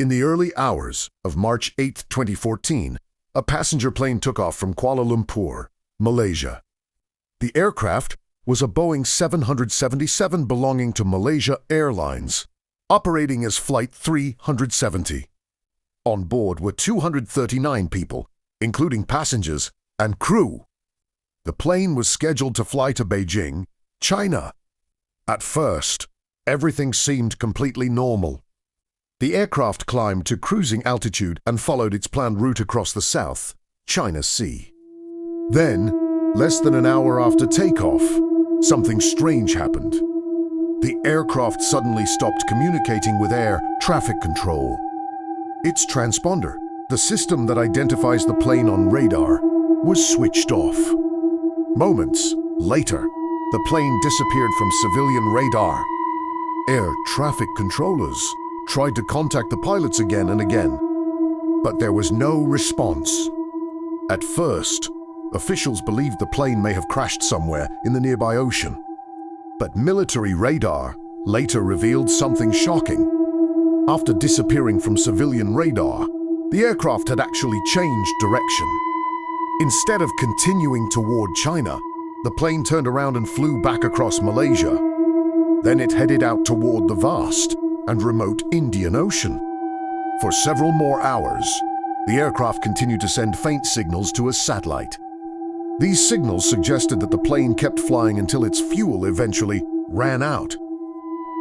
In the early hours of March 8, 2014, a passenger plane took off from Kuala Lumpur, Malaysia. The aircraft was a Boeing 777 belonging to Malaysia Airlines, operating as Flight 370. On board were 239 people, including passengers and crew. The plane was scheduled to fly to Beijing, China. At first, everything seemed completely normal. The aircraft climbed to cruising altitude and followed its planned route across the South China Sea. Then, less than an hour after takeoff, something strange happened. The aircraft suddenly stopped communicating with air traffic control. Its transponder, the system that identifies the plane on radar, was switched off. Moments later, the plane disappeared from civilian radar. Air traffic controllers tried to contact the pilots again and again, but there was no response. At first, officials believed the plane may have crashed somewhere in the nearby ocean. But military radar later revealed something shocking. After disappearing from civilian radar, the aircraft had actually changed direction. Instead of continuing toward China, the plane turned around and flew back across Malaysia. Then it headed out toward the vast and remote Indian Ocean. For several more hours, the aircraft continued to send faint signals to a satellite. These signals suggested that the plane kept flying until its fuel eventually ran out.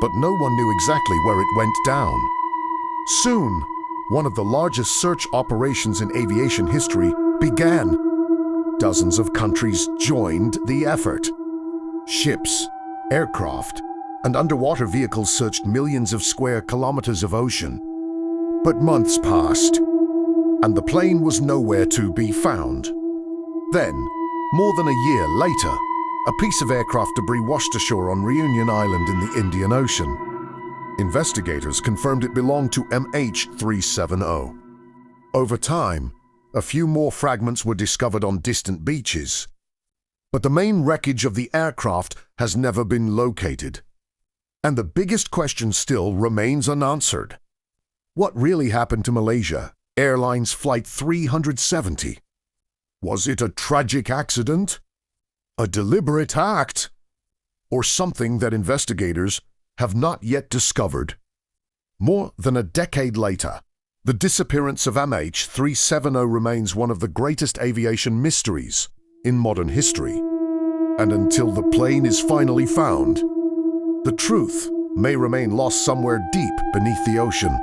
But no one knew exactly where it went down. Soon, one of the largest search operations in aviation history began. Dozens of countries joined the effort. Ships, aircraft, and underwater vehicles searched millions of square kilometers of ocean. But months passed, and the plane was nowhere to be found. Then, more than a year later, a piece of aircraft debris washed ashore on Reunion Island in the Indian Ocean. Investigators confirmed it belonged to MH370. Over time, a few more fragments were discovered on distant beaches. But the main wreckage of the aircraft has never been located. And the biggest question still remains unanswered. What really happened to Malaysia Airlines Flight 370? Was it a tragic accident? A deliberate act? Or something that investigators have not yet discovered? More than a decade later, the disappearance of MH370 remains one of the greatest aviation mysteries in modern history. And until the plane is finally found, the truth may remain lost somewhere deep beneath the ocean.